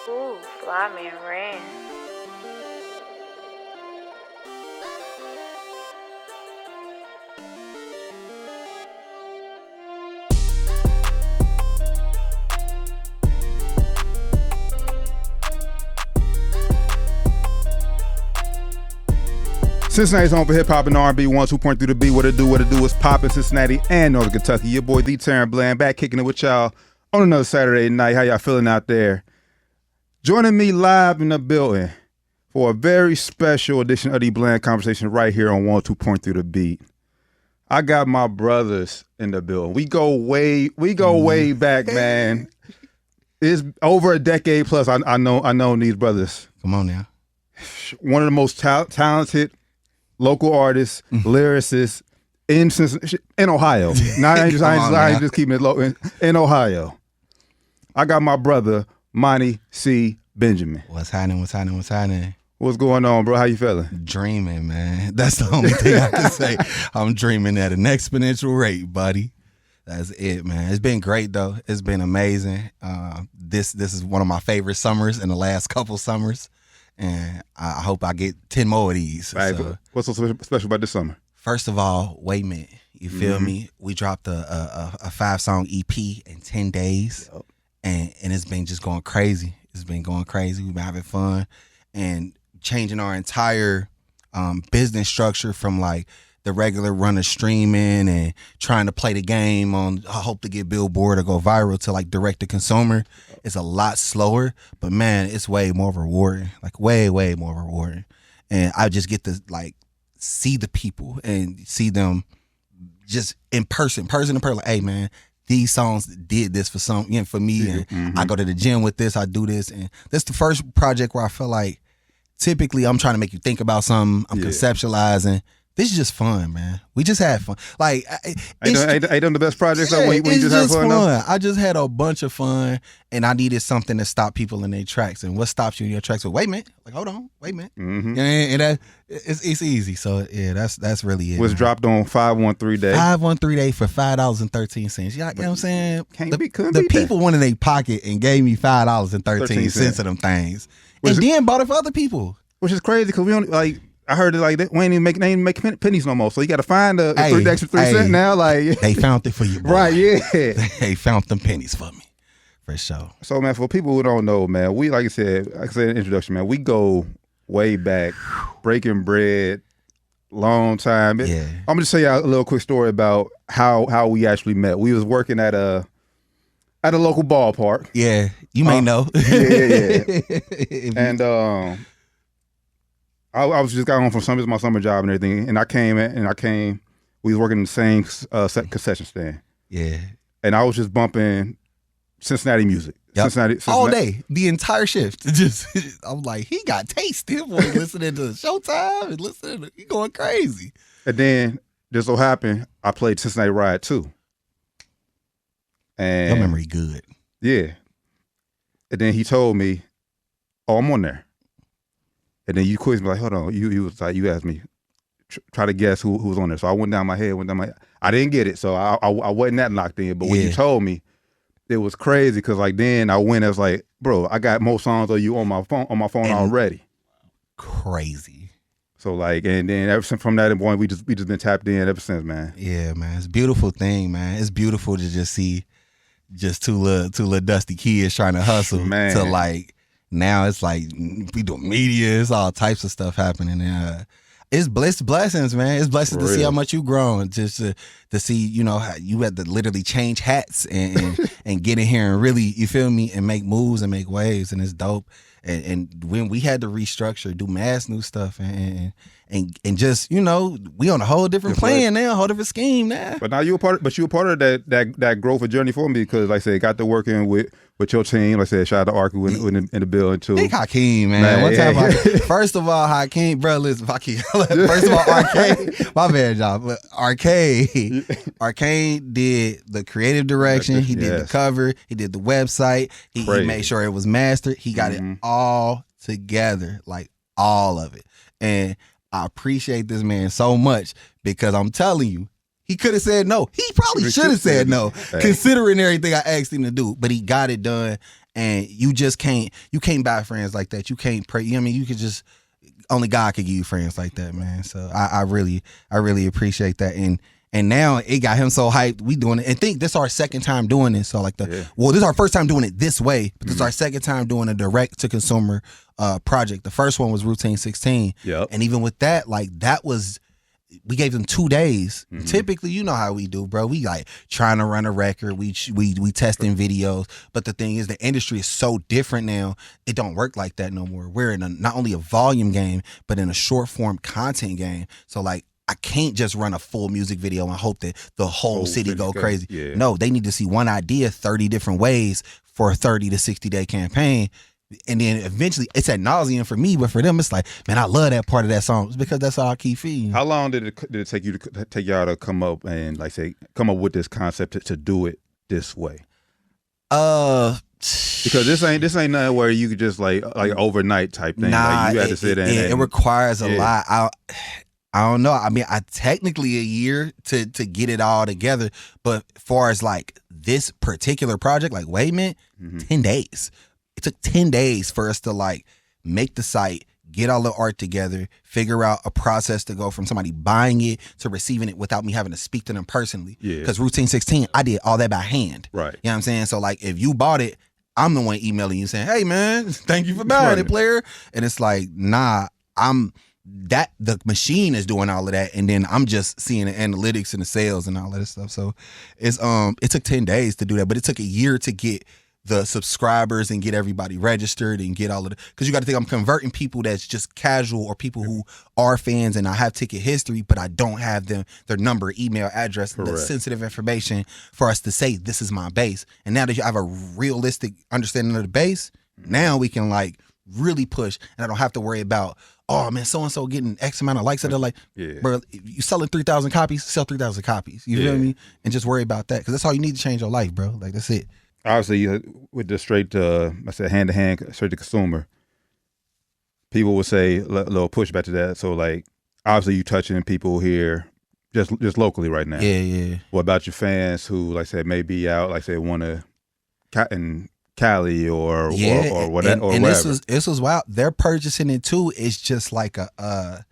Ooh, fly man ran. Cincinnati's home for hip hop and R&B. 102.3 The Beat. What it do is pop in Cincinnati and Northern Kentucky. Your boy, the Terran Bland, back kicking it with y'all on another Saturday night. How y'all feeling out there? Joining me live in the building for a very special edition of the Bland Conversation right here on 102.3 The Beat. I got my brothers in the building. We go way back, man. It's over a decade plus. I know these brothers. Come on now. One of the most talented local artists, lyricists in Ohio. Now I ain't just keeping it low. In Ohio. I got my brother, Monty C. Benjamin. What's happening? What's going on, bro? How you feeling? Dreaming, man. That's the only thing I can say. I'm dreaming at an exponential rate, buddy. That's it, man. It's been great, though. It's been amazing. This is one of my favorite summers in the last couple summers. And I hope I get 10 more of these. Right. So, what's so special about this summer? first of all, Wayment. You feel me? We dropped a 5-song EP in 10 days. Yep. And it's been just going crazy. It's been going crazy. We've been having fun and changing our entire business structure from like the regular run of streaming and trying to play the game on I hope to get Billboard or go viral to like direct to consumer. It's a lot slower, but man, it's way more rewarding. Like way more rewarding. And I just get to like see the people and see them just in person to person. Like, hey man, these songs did this for me, and I go to the gym with this. I do this, and this is the first project where I feel like typically I'm trying to make you think about something. I'm conceptualizing. This is just fun, man. We just had fun. Like, ain't them the best projects when you it's just have fun? Though? I just had a bunch of fun, and I needed something to stop people in their tracks. And what stops you in your tracks? Well, wait a minute. Like, hold on, wait a minute. And it's easy. So yeah, that's really it. Was dropped on 513 day. 513 day for $5.13. You know what I'm saying? The people that. went in their pocket and gave me $5.13 of them things, and then bought it for other people. Which is crazy because we only like. I heard it like that. We ain't even make pennies no more. So you got to find the extra 3 cents now. Like they found it for you, boy. Right? Yeah, they found them pennies for me, for sure. So man, for people who don't know, man, we like I said in the introduction, man, we go way back, breaking bread, long time. Yeah. I'm gonna just tell you a little quick story about how we actually met. We was working at a local ballpark. Yeah, you may know. Yeah. And I was just got home from my summer job and everything, and I came. We was working in the same concession stand. Yeah. And I was just bumping Cincinnati music. Yep. Cincinnati all day, the entire shift. Just I'm like, he got taste. This boy listening to Showtime and listening to, he going crazy. And then just so happened I played Cincinnati Ride too. And your memory good. Yeah. And then he told me, "Oh, I'm on there." And then you quizzed me like, hold on, you was like, you asked me, try to guess who was on there. So I went down my head, I didn't get it, so I wasn't that locked in. But when you told me, it was crazy because like then I went, I was like, bro, I got more songs of you on my phone already. Crazy. So like, and then ever since from that point, we just been tapped in ever since, man. Yeah, man, it's a beautiful thing, man. It's beautiful to just see just two little dusty kids trying to hustle, man. To like. Now it's like we do media, it's all types of stuff happening. It's blessings, man. It's blessings to see how much you grown. Just to see, you know, how you had to literally change hats and get in here and really, you feel me, and make moves and make waves, and it's dope. And when we had to restructure, do mass new stuff and just, you know, we on a whole different plan now, a whole different scheme now. But now you were part of that growth of journey for me because, like I said, got to working with your team. Like I said, shout out to Arky in the building too. Big Hakeem, man. One time, first of all, Hakeem, bro, listen, Hakeem. First of all, Arcade, my bad, y'all. But Arcade did the creative direction. He did the cover. He did the website. He made sure it was mastered. He got it all together, like all of it. And I appreciate this man so much because I'm telling you, he could have said no. He probably should have said no, considering everything I asked him to do. But he got it done, and you can't buy friends like that. You can't pray. You know what I mean, you could just, only God could give you friends like that, man. So I really appreciate that. And now it got him so hyped. We doing it, and think this is our second time doing this. So like this is our first time doing it this way, but this is our second time doing a direct to consumer project. The first one was Routine 16, and even with that, like we gave them 2 days. Typically, you know how we do, bro. We like trying to run a record. We testing videos, but the thing is, the industry is so different now. It don't work like that no more. We're in not only a volume game, but in a short form content game. So like, I can't just run a full music video and hope that the whole city go crazy. Yeah. No, they need to see one idea 30 different ways for a 30 to 60 day campaign. And then eventually it's ad nauseum for me, but for them it's like, man, I love that part of that song. It's because that's all I keep feeding. How long did it take y'all to come up and come up with this concept to do it this way? Because this ain't nothing where you could just like overnight type thing. Nah, like you had to sit in. It requires a lot. I don't know. I mean, I technically a year to get it all together, but far as like this particular project, like Wayment, 10 days. It took 10 days for us to like make the site, get all the art together, figure out a process to go from somebody buying it to receiving it without me having to speak to them personally. Yeah. Because Routine 16, I did all that by hand. Right. You know what I'm saying? So like if you bought it, I'm the one emailing you saying, hey man, thank you for buying it, player. And it's like, nah, the machine is doing all of that, and then I'm just seeing the analytics and the sales and all of that stuff. So it's it took 10 days to do that, but it took a year to get the subscribers and get everybody registered and get all of it. Because you got to think I'm converting people that's just casual or people who are fans and I have ticket history, but I don't have their number, email, address, the sensitive information for us to say this is my base. And now that you have a realistic understanding of the base, now we can like really push, and I don't have to worry about, oh man, so and so getting X amount of likes. They're like, bro, you selling 3,000 copies, sell 3,000 copies. You feel me? And just worry about that, because that's all you need to change your life, bro. Like that's it. Obviously, with the straight to, hand to hand, straight to consumer, people would say a little pushback to that. So like, obviously, you touching people here, just locally right now. Yeah. What about your fans who, like I said, may be out, like say, want to in Cali or whatever? And this was wild. They're purchasing it too. It's just like the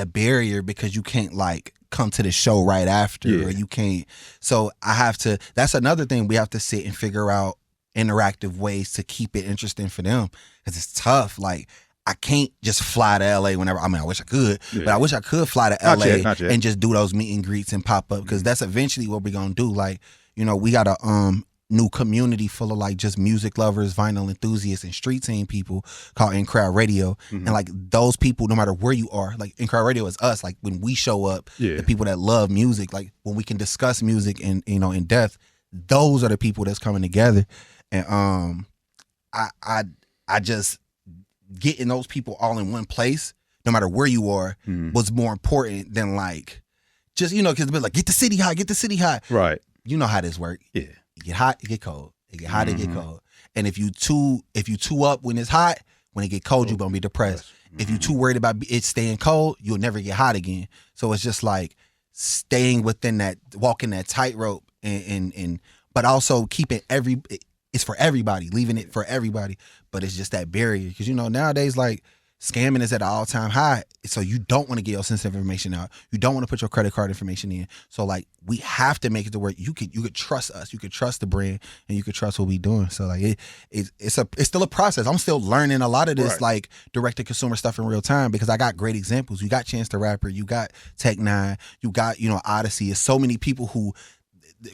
barrier, because you can't like come to the show right after, or you can't. So I have to. That's another thing we have to sit and figure out interactive ways to keep it interesting for them, because it's tough. Like I can't just fly to LA whenever. I mean, I wish I could, but I wish I could fly to LA and just do those meet and greets and pop up, because that's eventually what we're gonna do. Like, you know, we got a new community full of like just music lovers, vinyl enthusiasts, and street scene people called In Crowd Radio. And like those people, no matter where you are, like In Crowd Radio is us. Like when we show up, the people that love music, like when we can discuss music and, you know, in depth, those are the people that's coming together. And I just getting those people all in one place, no matter where you are, was more important than like just, you know, because like get the city hot. Right. You know how this works. Yeah. It get hot, it get cold. It get hot, it get cold. And if you too up when it's hot, when it get cold, you're gonna be depressed. If you too worried about it staying cold, you'll never get hot again. So it's just like staying within that, walking that tightrope, and but also keeping it's for everybody, leaving it for everybody. But it's just that barrier, because you know nowadays like scamming is at an all-time high, so you don't want to get your sensitive information out. You don't want to put your credit card information in. So like we have to make it to where you could trust us, you could trust the brand, and you could trust what we're doing. So like it's still a process. I'm still learning a lot of this like direct to consumer stuff in real time, because I got great examples. You got Chance the Rapper, you got Tech Nine, you got, you know, Odyssey. It's so many people who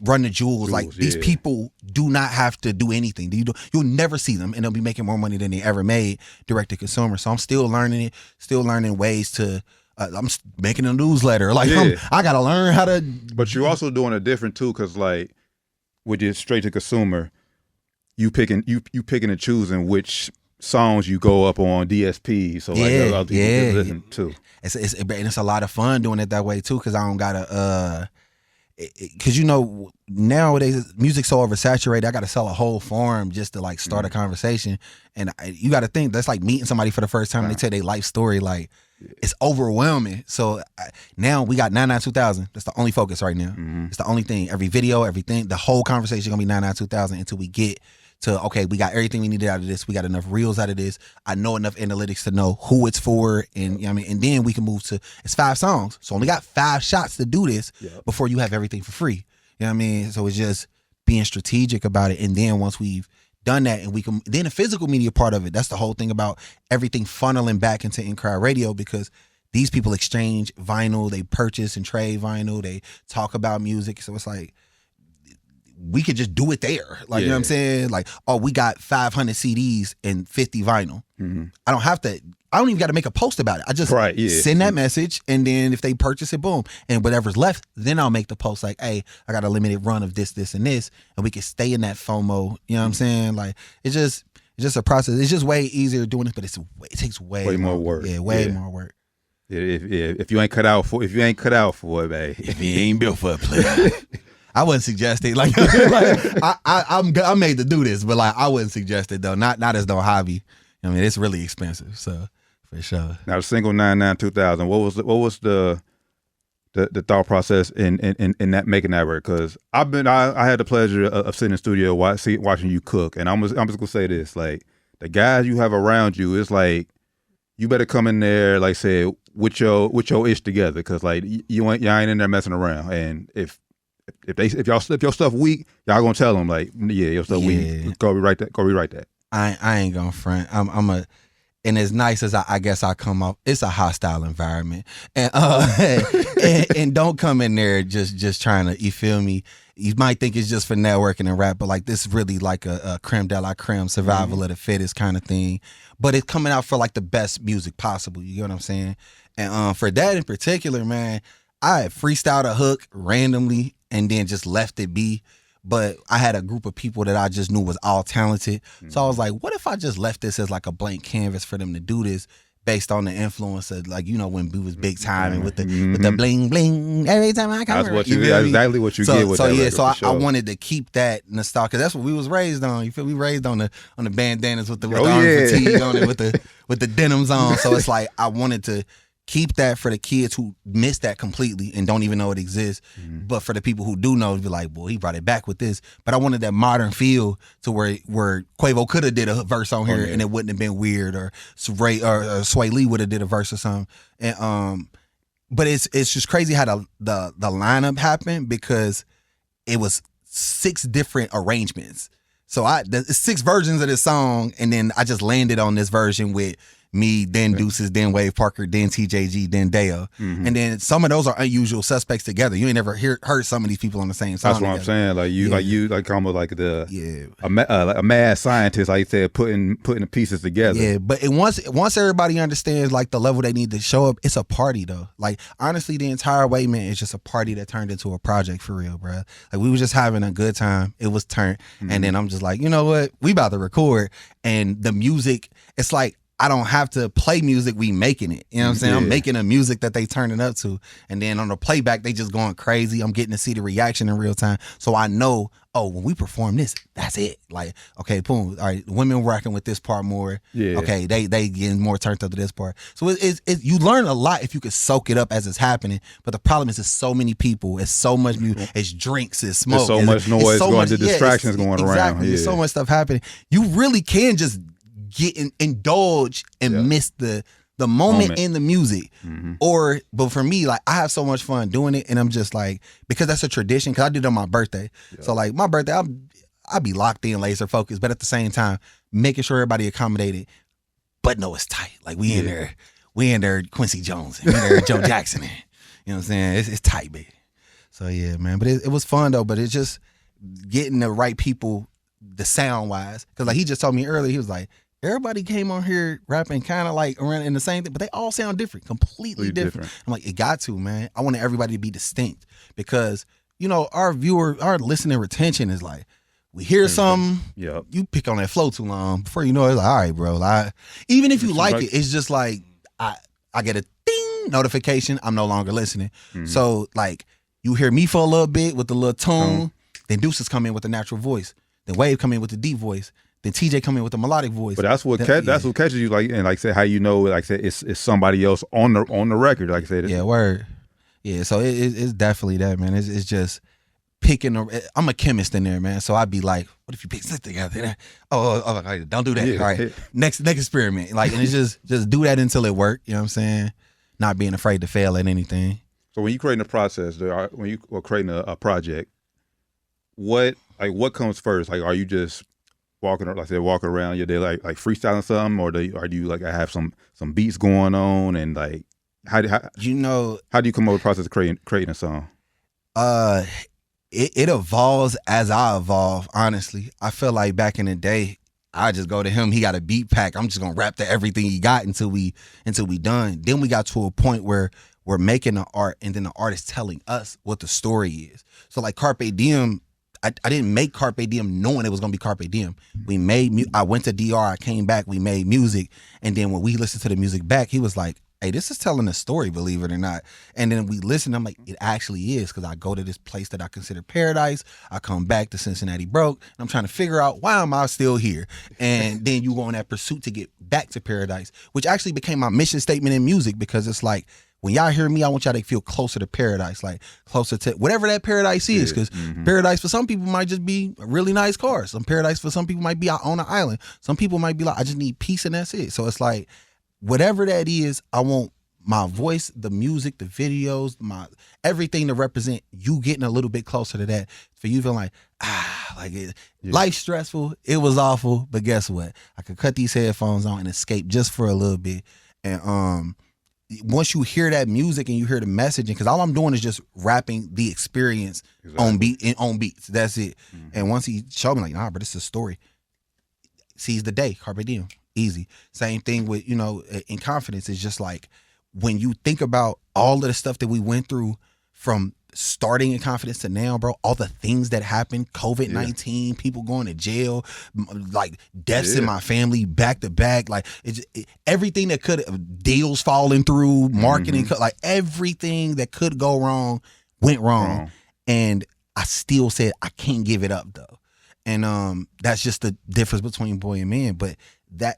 run the jewels. Like these people do not have to do anything. You'll never see them, and they'll be making more money than they ever made direct to consumer. So I'm still learning it, still learning ways to. I'm making a newsletter. Like I gotta learn how to. But you're also doing it different too, because like with your straight to consumer, you picking and choosing which songs you go up on DSP. So like other people can listen too. It's a lot of fun doing it that way too, because I don't gotta. Because you know nowadays music's so oversaturated, I got to sell a whole farm just to like start a conversation, and you got to think that's like meeting somebody for the first time. They tell their life story, like it's overwhelming. So now we got 992,000. That's the only focus right now. It's the only thing. Every video, everything, the whole conversation gonna be 992,000 until we get to, okay, we got everything we needed out of this. We got enough reels out of this. I know enough analytics to know who it's for. And you know what I mean, and then we can move to, it's 5 songs. So only got 5 shots to do this before you have everything for free. You know what I mean? So it's just being strategic about it. And then once we've done that, and we can, then the physical media part of it, that's the whole thing about everything funneling back into in-crowd radio, because these people exchange vinyl, they purchase and trade vinyl, they talk about music. So it's like, we could just do it there. Like, you know what I'm saying? Like, oh, we got 500 CDs and 50 vinyl. I don't even got to make a post about it. I just send that message, and then if they purchase it, boom. And whatever's left, then I'll make the post like, hey, I got a limited run of this, this, and this. And we can stay in that FOMO. You know what I'm saying? Like, it's just a process. It's just way easier doing it, but it takes way more work. Yeah, way more work. If you ain't cut out for it, babe. If you ain't built for it, play. I wouldn't suggest it. Like I'm made to do this, but like I wouldn't suggest it though. Not as no hobby. I mean, it's really expensive. So for sure. Now the single 99-2000. What was the thought process in that making that work? Because I had the pleasure of sitting in the studio watching you cook, and I'm just gonna say this: like the guys you have around you, it's like you better come in there, like say with your ish together, because like y'all ain't in there messing around, and if your stuff weak, y'all gonna tell them like, yeah, your stuff weak. Go rewrite that. I ain't gonna front. And as nice as I guess I come off, it's a hostile environment, and and don't come in there just trying to, you feel me? You might think it's just for networking and rap, but like this is really like a creme de la creme, survival of the fittest kind of thing. But it's coming out for like the best music possible. You get what I'm saying? And for that in particular, man, I had freestyled a hook randomly and then just left it be. But I had a group of people that I just knew was all talented. So I was like, what if I just left this as like a blank canvas for them to do this based on the influence of, like, you know, when we was big time and with the bling bling every time I come. That's exactly what you get with that record. So I wanted to keep that nostalgia, because that's what we was raised on. You feel we raised on the bandanas with the arm fatigue on it, with the denims on. So it's like I wanted to keep that for the kids who miss that completely and don't even know it exists. But for the people who do know, be like, boy, he brought it back with this. But I wanted that modern feel to where Quavo could have did a verse on here and it wouldn't have been weird, or Sway Lee would have did a verse or something. And but it's just crazy how the lineup happened, because it was 6 different arrangements. So there's 6 versions of this song, and then I just landed on this version with me, then Deuces, then Wave Parker, then TJG, then Deo. And then some of those are unusual suspects together. You ain't never heard some of these people on the same song. That's what I'm saying. Like you, like almost like a mad scientist, like you said, putting the pieces together. Yeah, but once everybody understands like the level they need to show up, it's a party though. Like honestly, the entire Wayment is just a party that turned into a project for real, bro. Like we was just having a good time. It was turned, and then I'm just like, you know what? We about to record, and the music. It's like, I don't have to play music, we making it. You know what I'm saying? I'm making a music that they turning up to. And then on the playback, they just going crazy. I'm getting to see the reaction in real time. So I know, oh, when we perform this, that's it. Like, okay, boom. All right, women rocking with this part more. Yeah. Okay, they getting more turned up to this part. So it's you learn a lot if you could soak it up as it's happening. But the problem is, it's so many people, it's so much music, it's drinks, it's smoke. There's so much noise going, the distractions going around. Exactly. There's so much stuff happening. You really can just indulge and miss the moment in the music. But for me, like, I have so much fun doing it, and I'm just like, because that's a tradition, because I did it on my birthday. So like my birthday, I'll be locked in, laser focused, but at the same time making sure everybody accommodated, but no, it's tight. Like we in there Quincy Jones, and we in there Joe Jackson, you know what I'm saying? It's tight, baby. So yeah, man, but it was fun though. But it's just getting the right people, the sound wise, because like he just told me earlier, he was like, everybody came on here rapping kind of like around in the same thing, but they all sound different, completely different. I'm like, it got to, man. I wanted everybody to be distinct, because, you know, our listening retention is like, we hear something, you pick on that flow too long, before you know it, it's like, all right, bro. Even if you like it, it's just like, I get a ding notification, I'm no longer listening. So like, you hear me for a little bit with the little tone, then Deuces come in with the natural voice, then Wave come in with the deep voice, then TJ come in with the melodic voice. But that's what catches you, like, and like I said, how you know, like I said, it's somebody else on the record, like I said. Yeah, word. Yeah, so it's definitely that, man. It's just picking. I'm a chemist in there, man. So I'd be like, what if you pick this together? Oh, don't do that. Yeah. All right, next experiment. Like, and it's just do that until it work. You know what I'm saying? Not being afraid to fail at anything. So when you're creating a process, when you are creating a project, what comes first? Like, are you just walking around your day like freestyling something, or are you like have some beats going on, and like how do you come up with the process of creating a song? It evolves as I evolve. Honestly, I feel like back in the day, I just go to him. He got a beat pack. I'm just gonna rap to everything he got until we done. Then we got to a point where we're making the art, and then the art is telling us what the story is. So like Carpe Diem, I didn't make Carpe Diem knowing it was gonna be Carpe Diem. I went to DR. I came back. We made music, and then when we listened to the music back, he was like, hey, this is telling a story, believe it or not. And then we listen, I'm like, it actually is, because I go to this place that I consider paradise. I come back to Cincinnati broke, and I'm trying to figure out, why am I still here? And then you go on that pursuit to get back to paradise, which actually became my mission statement in music, because it's like, when y'all hear me, I want y'all to feel closer to paradise, like closer to whatever that paradise is, because paradise for some people might just be a really nice car. Some paradise for some people might be on an island. Some people might be like, I just need peace and that's it. So it's like, whatever that is, I want my voice, the music, the videos, everything to represent you getting a little bit closer to that. For you feeling like, life's stressful, it was awful, but guess what? I could cut these headphones on and escape just for a little bit. And once you hear that music and you hear the messaging, because all I'm doing is just rapping the experience on beats. That's it. And once he showed me, like, nah, but this is a story. Seize the day, Carpe Diem. Easy. Same thing with, in confidence. It's just like, when you think about all of the stuff that we went through from starting in confidence to now, bro, all the things that happened, COVID-19, people going to jail, like deaths in my family back to back, like everything that deals falling through, marketing, like everything that could go wrong went wrong. And I still said, I can't give it up though. And that's just the difference between boy and man. But that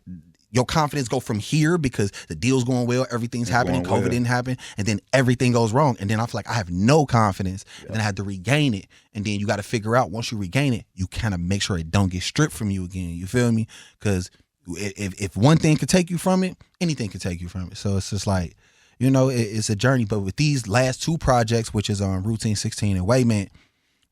your confidence go from here because the deal's going well, everything's happening, COVID didn't happen, and then everything goes wrong. And then I feel like I have no confidence. And then I had to regain it. And then you got to figure out, once you regain it, you kind of make sure it don't get stripped from you again. You feel me? Because if one thing could take you from it, anything could take you from it. So it's just like, it's a journey. But with these last two projects, which is on Routine 16 and Wayment,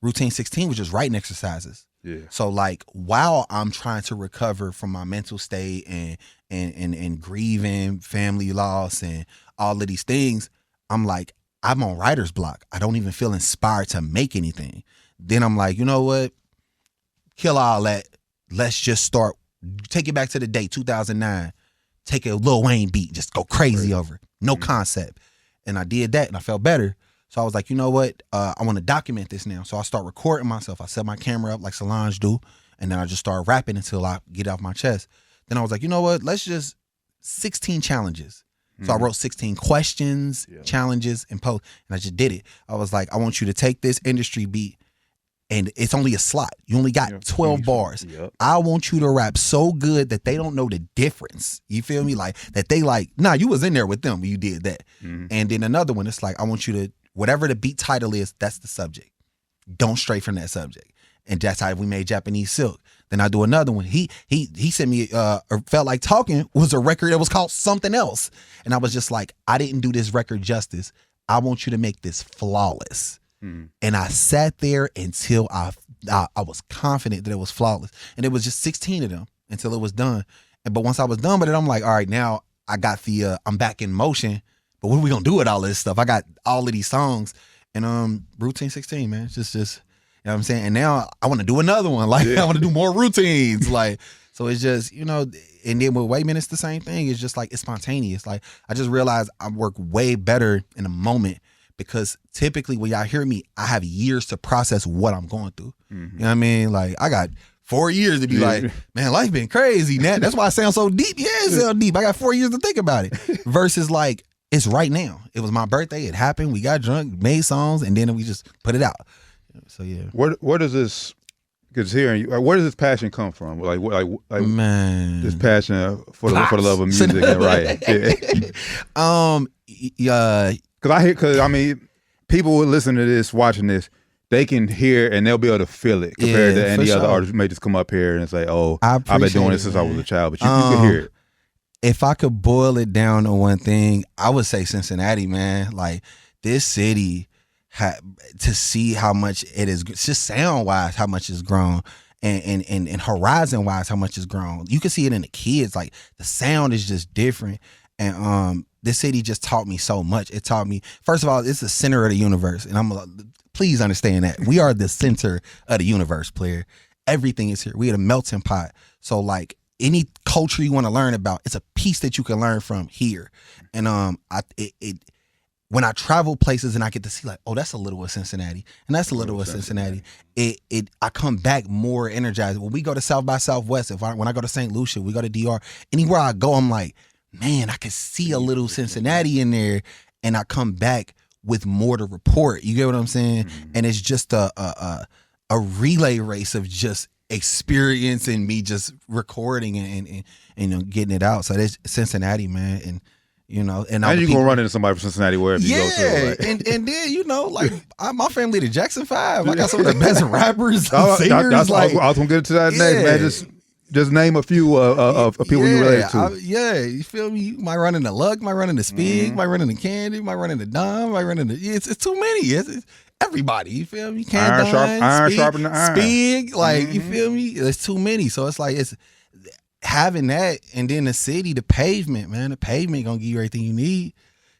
Routine 16 was just writing exercises. Yeah. So like, while I'm trying to recover from my mental state and grieving family loss and all of these things, I'm like, I'm on writer's block. I don't even feel inspired to make anything. Then I'm like, you know what? Kill all that. Let's just start. Take it back to the day, 2009. Take a Lil Wayne beat, just go crazy over it. No concept. And I did that and I felt better. So I was like, you know what? I want to document this now. So I start recording myself. I set my camera up like Solange do, and then I just start rapping until I get off my chest. Then I was like, you know what? Let's just 16 challenges. So I wrote 16 questions, challenges, and post, and I just did it. I was like, I want you to take this industry beat, and it's only a slot. You only got 12 bars. I want you to rap so good that they don't know the difference. You feel me? Like, that they like, nah, you was in there with them when you did that. And then another one, it's like, I want you to, whatever the beat title is, that's the subject. Don't stray from that subject. And that's how we made Japanese Silk. Then I do another one. He sent me, Felt Like Talking was a record that was called something else. And I was just like, I didn't do this record justice. I want you to make this flawless. And I sat there until I was confident that it was flawless. And it was just 16 of them until it was done. But once I was done with it, I'm like, all right, now I got I'm back in motion. But what are we gonna do with all this stuff? I got all of these songs, and Routine 16, man. It's just you know what I'm saying. And now I want to do another one. Like, I want to do more routines. Like, so it's just, and then with Wayment, it's the same thing. It's just like, it's spontaneous. Like, I just realized I work way better in a moment, because typically when y'all hear me, I have years to process what I'm going through. You know what I mean? Like, I got 4 years to be like, man, life been crazy. That's why I sound so deep. Yeah, it sounds deep. I got 4 years to think about it. Versus like, it's right now. It was my birthday. It happened. We got drunk, made songs, and then we just put it out. So yeah. Where does this? Because hearing you, where does this passion come from? Like man, this passion for the love of music and writing. Yeah. Because I mean, people would listen to this, watching this. they can hear and they'll be able to feel it compared to any other artist who may just come up here and say, "Oh, I've been doing this since I was a child," but you can hear it. If I could boil it down to one thing, I would say Cincinnati, man. Like this city, to see how much it is, just sound wise, how much it's grown. And horizon wise, how much it's grown. You can see it in the kids. Like the sound is just different. And this city just taught me so much. It taught me, first of all, it's the center of the universe. And please understand that. We are the center of the universe, player. Everything is here. We are a melting pot. So like any culture you want to learn about, it's a piece that you can learn from here. And when I travel places and I get to see like, oh, that's a little of Cincinnati, and that's a little of Cincinnati, I come back more energized. When we go to South by Southwest, when I go to St. Lucia, we go to DR, anywhere I go, I'm like, man, I can see a little Cincinnati in there, and I come back with more to report. You get what I'm saying? Mm-hmm. And it's just a relay race of just experiencing me just recording and getting it out. So that's Cincinnati, man. And you know, and you gonna run into somebody from Cincinnati wherever you go to. Like. and then you know, like my family, the Jackson 5. I got some of the best rappers, and singers. I was gonna get into that next, man. Just name a few of people you relate to. You feel me? You might run into Luck, might run into Spig, might run into Candy, might run into Dom, might run into. It's too many. It's everybody. You feel me? Iron sharpen the iron. Spig, like you feel me? It's too many. So it's like it's. Having that, and then the city, the pavement, man. The pavement gonna give you everything you need. You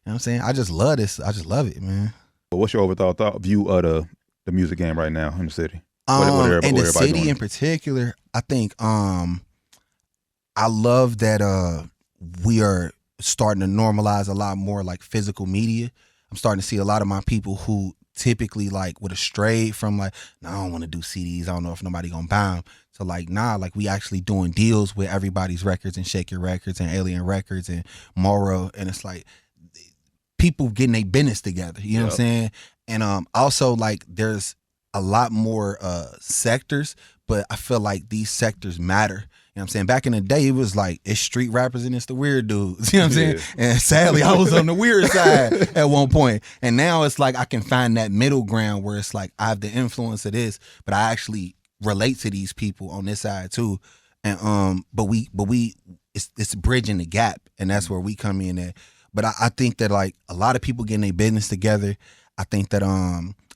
know what I'm saying? I just love this. I just love it, man. What's your overall view of the music game right now in the city? In the city in particular, I think I love that we are starting to normalize a lot more like physical media. I'm starting to see a lot of my people who typically like would have strayed from like, no, I don't want to do CDs. I don't know if nobody gonna buy them. So like, nah, like we actually doing deals with everybody's records and Shake Your Records and Alien Records and Moro. And it's like people getting their business together. You know what I'm saying? And also like there's a lot more sectors, but I feel like these sectors matter. You know what I'm saying? Back in the day, it was like, it's street rappers and it's the weird dudes. You know what I'm saying? And sadly, I was on the weird side at one point. And now it's like I can find that middle ground where it's like I have the influence of this, but I actually relate to these people on this side too. And but it's bridging the gap, and that's where we come in at. But I think that like a lot of people getting their business together. I think that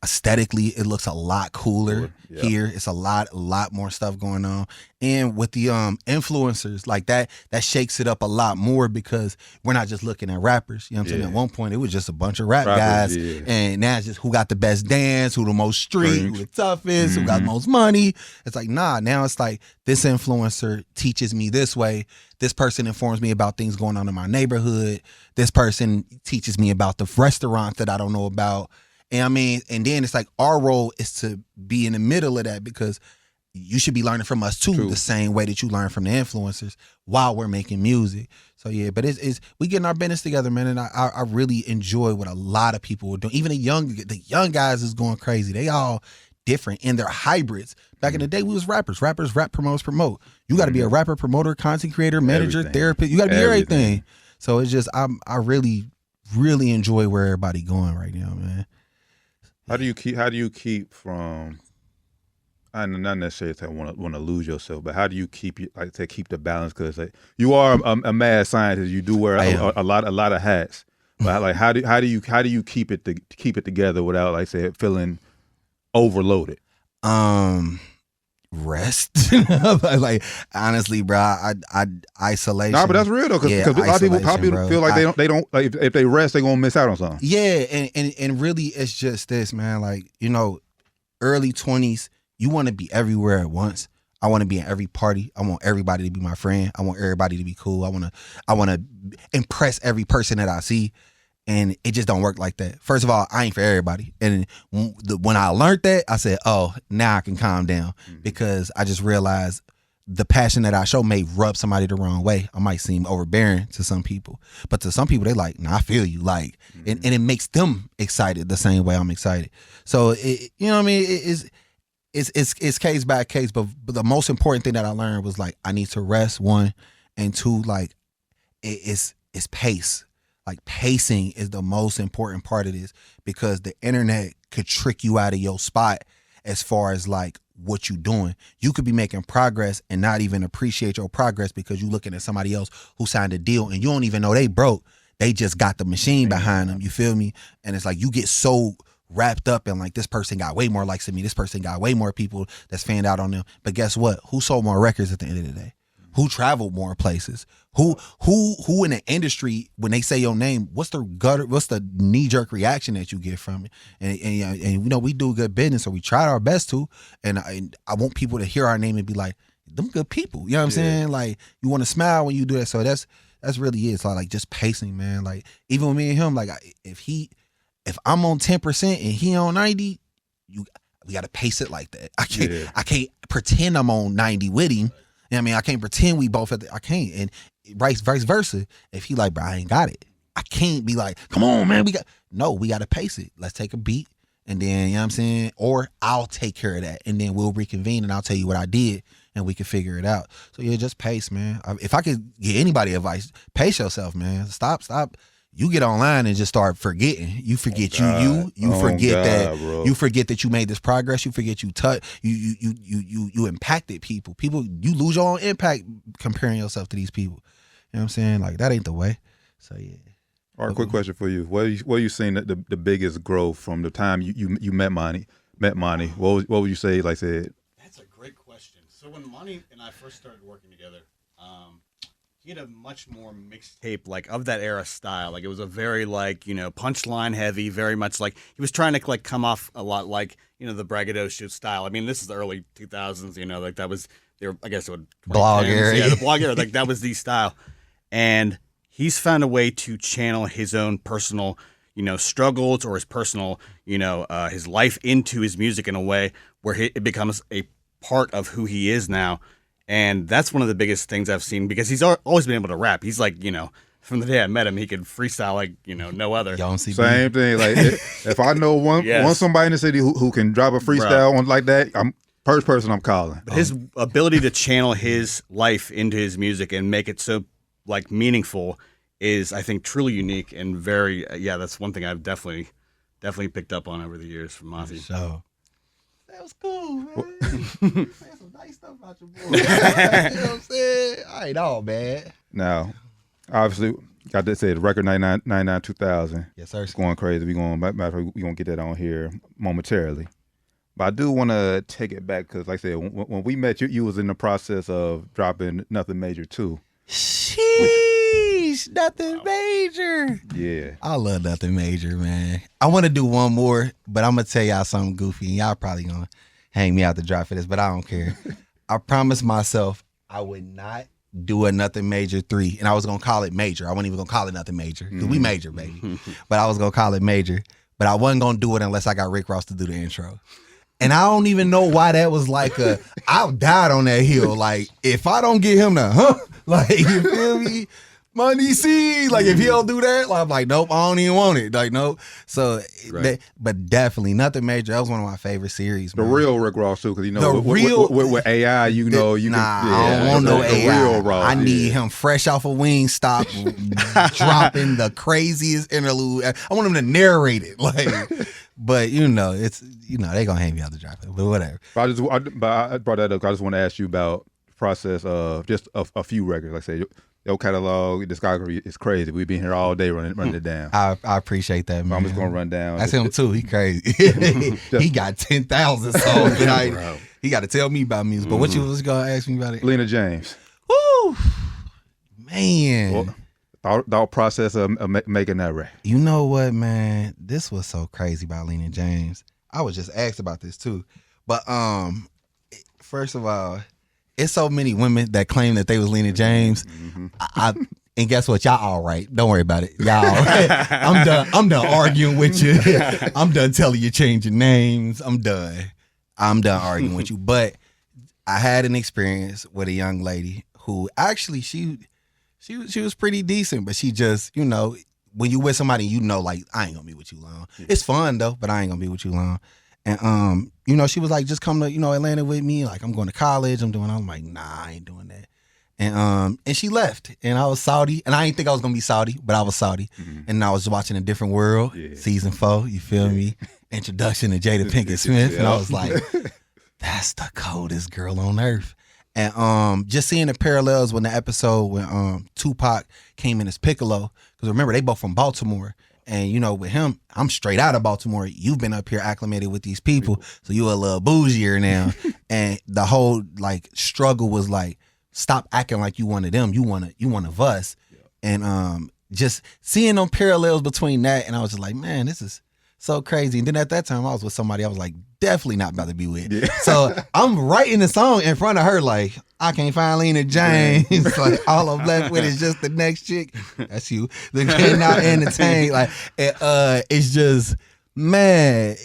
aesthetically it looks a lot cooler here. It's a lot more stuff going on. And with the influencers like that shakes it up a lot more because we're not just looking at rappers. You know what I'm saying? At one point it was just a bunch of rappers, guys. And now it's just who got the best dance, who the most street, who the toughest, who got the most money. It's like, nah, now it's like this influencer teaches me this way. This person informs me about things going on in my neighborhood. This person teaches me about the restaurant that I don't know about. And I mean, and then it's like our role is to be in the middle of that because you should be learning from us too, the same way that you learn from the influencers while we're making music. So yeah, but it's we getting our business together, man, and I really enjoy what a lot of people are doing. Even the young guys is going crazy. They all different and they're hybrids. Back in the day, we was rappers. Rappers rap, promote. You got to be a rapper, promoter, content creator, manager, therapist. You got to be everything. So it's just I really enjoy where everybody going right now, man. How do you keep from? I not necessarily say want to lose yourself, but how do you keep the balance? Because like you are a mad scientist, you do wear a lot of hats. But like how do you keep it together without like say feeling overloaded? Rest. Like honestly, bro, I isolation. Nah, but that's real though, because a lot of people feel like they don't like if they rest, they gonna miss out on something. Yeah, and really, it's just this, man. Like early 20s, you want to be everywhere at once. I want to be in every party. I want everybody to be my friend. I want everybody to be cool. I want to impress every person that I see. And it just don't work like that. First of all, I ain't for everybody. And when I learned that, I said, oh, now I can calm down because I just realized the passion that I show may rub somebody the wrong way. I might seem overbearing to some people. But to some people, they like, nah, I feel you. Like, and it makes them excited the same way I'm excited. So, you know what I mean? It's case by case. But the most important thing that I learned was like, I need to rest, one. And two, like, it's pace. like pacing is the most important part of this, because the internet could trick you out of your spot as far as like what you doing. You could be making progress and not even appreciate your progress because you looking at somebody else who signed a deal and you don't even know they broke. They just got the machine behind them. You feel me? And it's like you get so wrapped up in like, this person got way more likes than me. This person got way more people that's fanned out on them. But guess what? Who sold more records at the end of the day? Who traveled more places? Who in the industry, when they say your name, what's the knee jerk reaction that you get from it? And you know, we do good business, so we try our best to. And I want people to hear our name and be like, them good people. You know what I'm saying? Like, you want to smile when you do that. So that's really it. It's like just pacing, man. Like, even with me and him, like if I'm on 10% and he on 90, we got to pace it like that. I can't pretend I'm on 90 with him. You know what I mean? I can't pretend we both I can't. And vice versa. If he like, bro, I ain't got it, I can't be like, come on, man, we got to pace it. Let's take a beat. And then, you know what I'm saying? Or I'll take care of that. And then we'll reconvene and I'll tell you what I did and we can figure it out. So yeah, just pace, man. If I could give anybody advice, pace yourself, man. Stop. You get online and just start forgetting. You forget you forget that you forget that you made this progress. You forget you impacted people. You lose your own impact comparing yourself to these people. You know what I'm saying? Like, that ain't the way. So yeah. All right, quick question for you. Where you seen the biggest growth from the time you met Monty? What would you say? Like said. That's a great question. So when Monty and I first started working together, he had a much more mixtape, like, of that era style. Like, it was a very, like, you know, punchline heavy, very much like he was trying to like come off a lot like, you know, the braggadocio style. I mean, this is the early 2000s, you know, like that was I guess it would blog era. Yeah, the blog era, like that was the style. And he's found a way to channel his own personal, you know, struggles or his personal, you know, his life into his music in a way where it becomes a part of who he is now. And that's one of the biggest things I've seen, because he's always been able to rap. He's like, you know, from the day I met him, he could freestyle like, you know, no other. Same thing. Like, if I know one somebody in the city who can drop a freestyle on like that, I'm first person I'm calling. But his ability to channel his life into his music and make it so like meaningful is, I think, truly unique and very that's one thing I've definitely picked up on over the years from Monty. So that was cool, man. Saying some nice stuff about your boy. You know what I'm saying? I ain't all bad. Now, obviously, got to say the record 99 2000. Yes, sir. It's going crazy. We going to get that on here momentarily. But I do want to take it back because, like I said, when we met you was in the process of dropping Nothing Major too. Sheesh, Nothing Major. Yeah. I love Nothing Major, man. I want to do one more, but I'm going to tell y'all something goofy, and y'all probably going to hang me out the dry for this, but I don't care. I promised myself I would not do a Nothing Major 3, and I was going to call it Major. I wasn't even going to call it Nothing Major, because we major, baby. But I was going to call it Major, but I wasn't going to do it unless I got Rick Ross to do the intro. And I don't even know why that was like I died on that hill. Like, if I don't get him to, like, you feel me? Monty C, like, if he don't do that, like, I'm like, nope, I don't even want it. Like, nope. So, but definitely Nothing Major. That was one of my favorite series, man. The real Rick Ross too, because you know, with AI, you know, you I don't want no AI. Real Ross, I need him fresh off a Wingstop, dropping the craziest interlude. I want him to narrate it, like. But you know, it's they gonna hang me out the drive, but whatever. But I brought that up. I just want to ask you about the process of just a few records. Like I say, your catalog, discography is crazy. We've been here all day running it down. I appreciate that, man. I'm just gonna run down. That's him too. He crazy. He got 10,000 songs. He got to tell me about music. But what you was gonna ask me about it? Lena James. Woo, man. Well, thought process of making that record. You know what, man? This was so crazy about Lena James. I was just asked about this too. But first of all, it's so many women that claim that they was Lena James. Mm-hmm. And guess what? Y'all all right. Don't worry about it. Y'all I'm done arguing with you. I'm done telling you change your names. I'm done arguing with you. But I had an experience with a young lady who actually she was pretty decent, but she just, you know, when you with somebody, you know, like, I ain't gonna be with you long. It's fun though, but I ain't gonna be with you long. And you know, she was like, just come to, you know, Atlanta with me. Like, I'm going to college. I'm like, nah, I ain't doing that. And she left, and I was Saudi, and I didn't think I was gonna be Saudi, but I was Saudi, and I was watching A Different World, season 4. You feel me? Introduction to Jada Pinkett Smith, and I was like, that's the coldest girl on earth. And just seeing the parallels when the episode when Tupac came in as Piccolo, because remember they both from Baltimore. And, you know, with him, I'm straight out of Baltimore. You've been up here acclimated with these people, so you a little bougier now. And the whole, like, struggle was, like, stop acting like you one of them. You one of us. And just seeing them parallels between that, and I was just like, man, this is so crazy. And then at that time, I was with somebody I was, like, definitely not about to be with. Yeah. So I'm writing the song in front of her, like, I can't find Lena James. Like, all I'm left with is just the next chick. That's you. The cannot entertain. Like, it's just, man,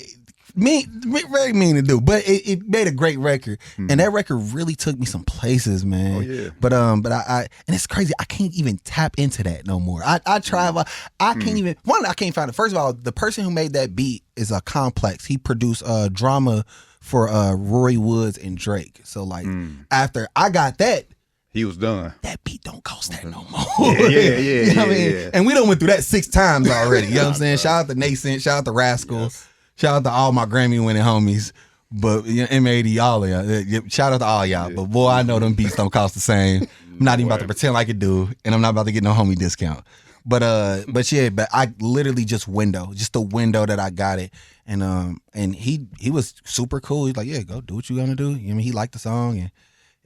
very mean to do. But it made a great record. And that record really took me some places, man. Oh, yeah. But I and it's crazy. I can't even tap into that no more. I try, but I can't even, I can't find it. First of all, the person who made that beat is a Complex. He produced drama for Roy Woods and Drake. So like after I got that, he was done. That beat don't cost that no more. Yeah. You know what I mean? And we done went through that 6 times already. You know what I'm saying? Shout out to Nascent, shout out to Rascal, shout out to all my Grammy winning homies. But M80, all of y'all. Shout out to all y'all. But boy, I know them beats don't cost the same. I'm not even about to pretend like it do, and I'm not about to get no homie discount. But I literally just the window that I got it. And he was super cool. He's like, yeah, go do what you gonna do. You know what I mean? He liked the song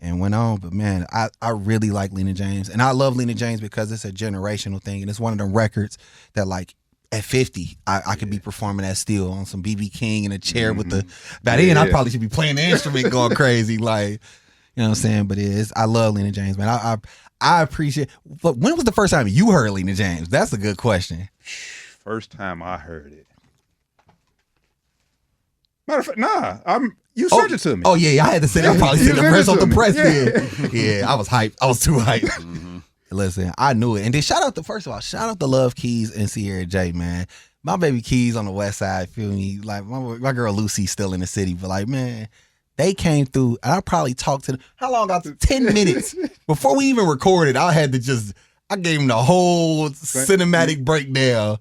and went on. But man, I really like Lena James. And I love Lena James because it's a generational thing. And it's one of them records that like at 50, I could be performing that still on some BB King in a chair with the by then I probably should be playing the instrument going crazy. Like, you know what I'm saying? But I love Lena James, man. I appreciate. But when was the first time you heard Lena James? That's a good question. First time I heard it. Matter of fact, you sent it to me. Oh yeah, I had to say that. I probably said the press off the press. Yeah. Yeah, I was hyped. I was too hyped. Listen, I knew it. And then shout out to Love Keys and Sierra J, man. My baby Keys on the west side, feel me? Like my girl Lucy's still in the city, but like, man, they came through, and I probably talked to them. How long? About 10 minutes before we even recorded. I gave them the whole cinematic breakdown.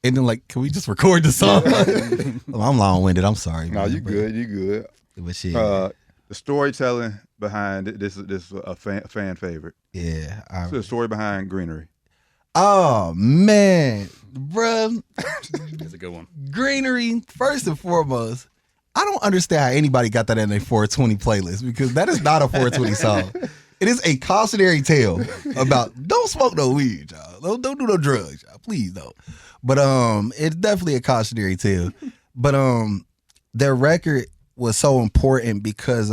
And then like, can we just record the song? Well, I'm long-winded. I'm sorry. No, man, you good. But shit. The storytelling behind it, this is a fan favorite. Yeah. It's the story behind Greenery. Oh, man. Bruh. That's a good one. Greenery, first and foremost, I don't understand how anybody got that in their 420 playlist, because that is not a 420 song. It is a cautionary tale about don't smoke no weed, y'all. Don't do no drugs, y'all. Please don't. But it's definitely a cautionary tale. But their record was so important because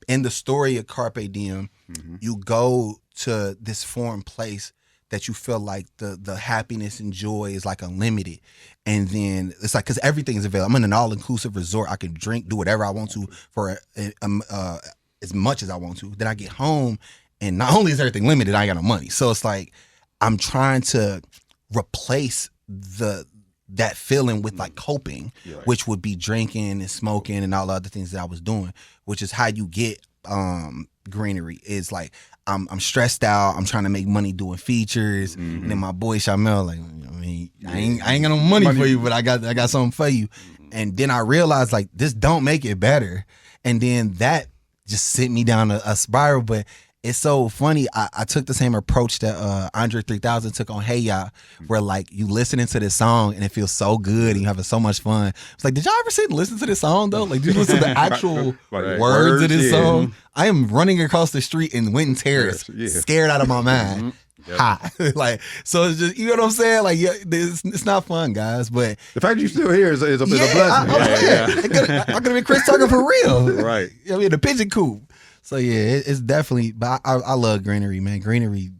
in the story of Carpe Diem, you go to this foreign place that you feel like the happiness and joy is like unlimited. And then it's like, because everything is available. I'm in an all-inclusive resort. I can drink, do whatever I want to for as much as I want to. Then I get home, and not only is everything limited, I ain't got no money. So it's like I'm trying to replace that feeling with like coping, which would be drinking and smoking and all the other things that I was doing, which is how you get Greenery. Is like I'm stressed out. I'm trying to make money doing features, and then my boy Shamel like, I mean, I ain't got no money for you, but I got something for you. And then I realized like this don't make it better, and then that just sent me down a spiral. But it's so funny. I took the same approach that Andre 3000 took on Hey Ya, where like you listening to this song and it feels so good and you having so much fun. It's like, did y'all ever sit and listen to this song though? Like, did you listen to the actual words of this song? I am running across the street in Winton Terrace, scared out of my mind. Hot. Like, so it's just, you know what I'm saying? Like, yeah, it's not fun, guys. But the fact you still here is a blessing. I could have been Chris Tucker for real. Right. I mean, the pigeon coop. So yeah, it's definitely. But I love Greenery, man. Greenery,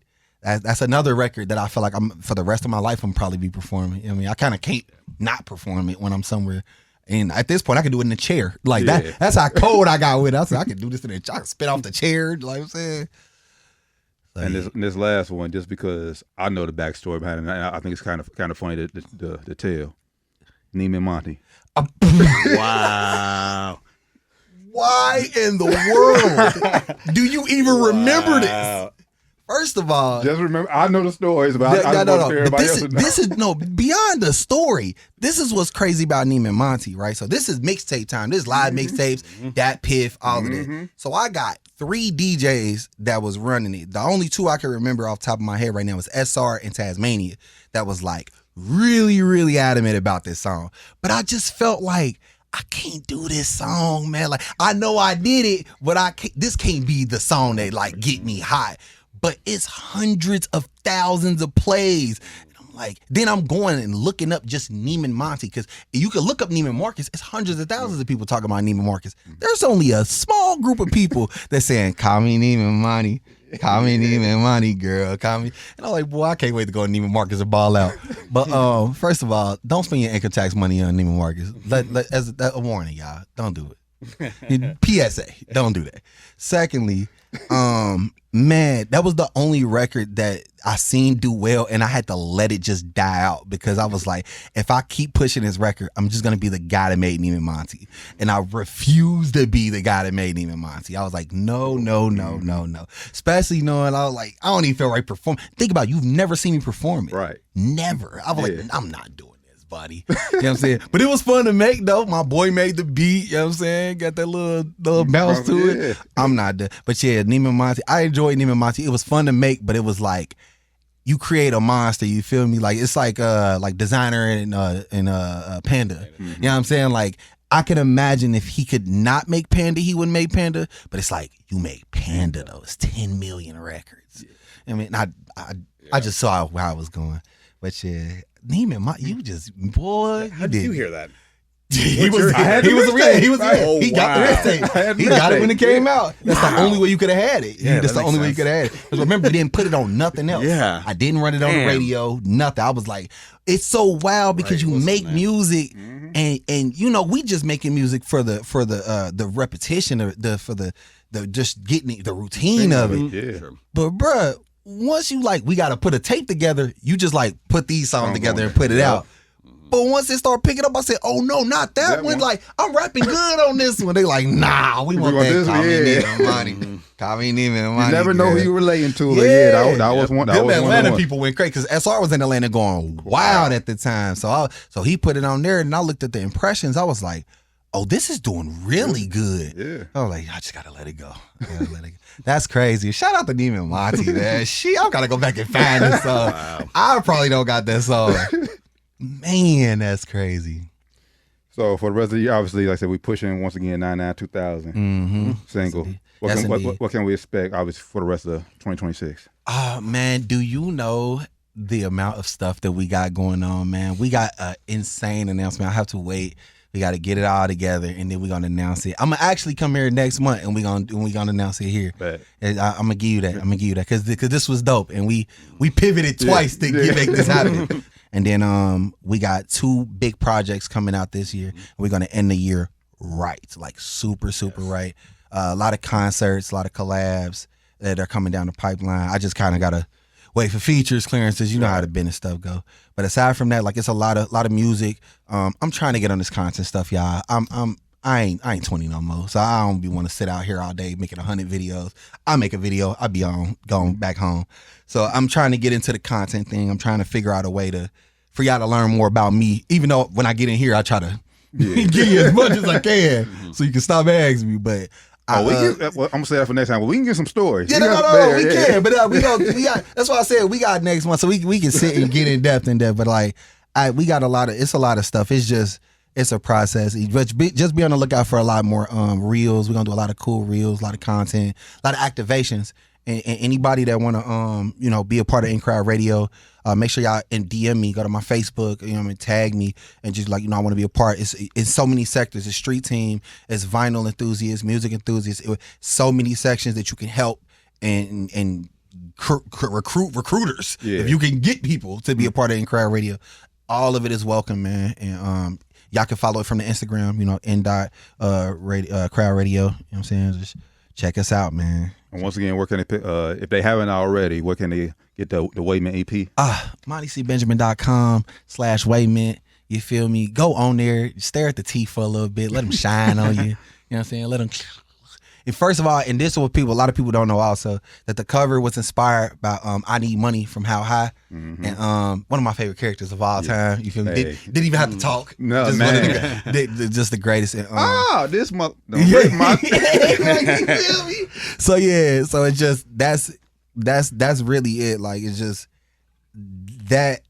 that's another record that I feel like for the rest of my life I'm probably be performing. I mean, I kind of can't not perform it when I'm somewhere. And at this point, I can do it in the chair. Like that's how cold I got with it. I said I can do this in the chair. I can spit off the chair. Like I'm saying. So, and this last one, just because I know the backstory behind it, and I think it's kind of funny to tell. Neiman Monty. Wow. Why in the world do you even remember this? First of all, Just remember, I know the stories, but I just want everybody else to know. This is no beyond the story. This is what's crazy about Neiman Monty, right? So this is mixtape time. This is live mixtapes, that Piff, all of that. So I got 3 DJs that was running it. The only 2 I can remember off the top of my head right now was SR and Tasmania. That was like really, really adamant about this song. But I just felt like I can't do this song, man. Like I know I did it, but this can't be the song that like get me hot. But it's hundreds of thousands of plays. And I'm like, then I'm going and looking up just Neiman Monty, because you can look up Neiman Marcus. It's hundreds of thousands of people talking about Neiman Marcus. There's only a small group of people that's saying, call me Neiman Monty. Call me Neiman Monty, girl. Call me. And I'm like, boy, I can't wait to go to Neiman Marcus and ball out. But first of all, don't spend your income tax money on Neiman Marcus. As a warning, y'all. Don't do it. PSA, don't do that. Secondly, man, that was the only record that I seen do well, and I had to let it just die out, because I was like, if I keep pushing this record, I'm just gonna be the guy that made Neiman Monty, and I refuse to be the guy that made Neiman Monty. I was like, no. Especially knowing I was like, I don't even feel right performing. Think about it, you've never seen me perform it, Right? Never. I was like, I'm not doing buddy. You know what I'm saying? But it was fun to make though. My boy made the beat, you know what I'm saying? Got that little bounce to it. I'm not done. But yeah, Neiman Monty. I enjoyed Neiman Monty. It was fun to make, but it was like you create a monster, you feel me? Like it's like Designer and Panda. You know what I'm saying? Like I can imagine if he could not make Panda, he wouldn't make Panda. But it's like you made Panda though. It's 10 million records. I mean, I just saw how it was going. But yeah, Neiman Monty, you just, boy. How did you hear that? He got the mixtape. He got it when it came out. That's the only way you could have had it. Yeah, that's the only way you could have had it. Because remember, we didn't put it on nothing else. Yeah. I didn't run it on the radio, nothing. I was like, it's so wild because you make music and you know, we just making music for the repetition, for the just getting the routine of it. Yeah. Sure. But bruh, once you like, we got to put a tape together, you just like put these songs together and put it out. But once they start picking up, I said, oh no, not that one. Like, I'm rapping good on this one. They like, nah, we want that. this Call one, me yeah. Neiman Monty. Call me Neiman Monty. You never know who girl. you relating to. But Yeah. that was one. That Them was Atlanta one. people went crazy because SR was in Atlanta going wild at the time. So he put it on there, and I looked at the impressions. I was like, oh, this is doing really good. Yeah. I was like, I just gotta let it go. That's crazy. Shout out to Neiman Monty, man. I gotta go back and find this song. Wow. I probably don't got that song. Man, that's crazy. So for the rest of the year, obviously, like I said, we pushing once again 99-2000 single. What can we expect, obviously, for the rest of 2026? Man, do you know the amount of stuff that we got going on, man? We got an insane announcement. I have to wait. We got to get it all together, and then we're gonna announce it. I'm gonna actually come here next month, and we're gonna announce it here. I'm gonna give you that. Because this was dope, and we pivoted twice to make this happen. And then we got 2 big projects coming out this year. We're gonna end the year right, like super right. A lot of concerts, a lot of collabs that are coming down the pipeline. I just kind of gotta wait for features, clearances. You know how the business stuff go. But aside from that, like it's a lot of music. I'm trying to get on this content stuff, y'all. I ain't 20 no more, so I don't want to sit out here all day making 100 videos. I make a video, I be going back home. So I'm trying to get into the content thing. I'm trying to figure out a way for y'all to learn more about me. Even though when I get in here, I try to give you as much as I can, so you can stop asking me. But I'm gonna say that for next time. But we can get some stories. Yeah, no, we can. But we got. That's why I said we got next month, so we can sit and get in depth. But like, we got a lot of stuff. It's a process. But just be on the lookout for a lot more reels. We're gonna do a lot of cool reels, a lot of content, a lot of activations. And anybody that want to be a part of In Crowd Radio, make sure y'all DM me, go to my Facebook, tag me, and just like I want to be a part. It's so many sectors. It's street team, it's vinyl enthusiasts, music enthusiasts. So many sections that you can help and recruiters. Yeah. If you can get people to be a part of In Crowd Radio, all of it is welcome, man. And y'all can follow it from the Instagram, Crowd Radio. You know what I'm saying? Just check us out, man. And once again, where can they pick, if they haven't already, where can they get the Wayment EP? MontyCBenjamin.com/Wayment. You feel me? Go on there, stare at the teeth for a little bit, let them shine on you. You know what I'm saying? Let them. And first of all, and this is what a lot of people don't know also, that the cover was inspired by I Need Money from How High. Mm-hmm. And one of my favorite characters of all time. You feel me? Hey. Didn't even have to talk. No, just man. just the greatest. And, This mother. yeah. You feel me? So yeah, so it's just that's really it. Like it's just that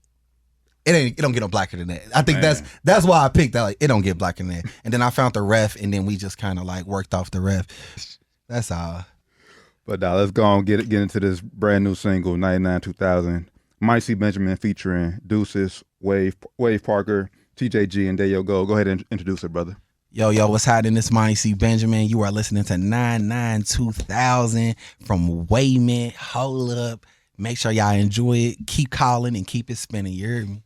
it don't get no blacker than that. I think that's why I picked that. Like it don't get blacker than that. And then I found the ref, and then we just kind of like worked off the ref. That's all. But let's go on get into this brand new single, 99 2000. Monty C Benjamin featuring Deuces, Wave Parker, TJG, and there you go. Go ahead and introduce it, brother. Yo, what's happening? This is Monty C Benjamin. You are listening to 99 2000 from Wayment. Hold up. Make sure y'all enjoy it. Keep calling and keep it spinning. You heard me?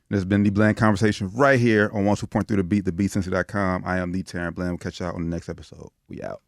This has been the Bland Conversation right here on 102.3 The Beat, thebeatsensitive.com. I am the Terran Bland. We'll catch y'all on the next episode. We out.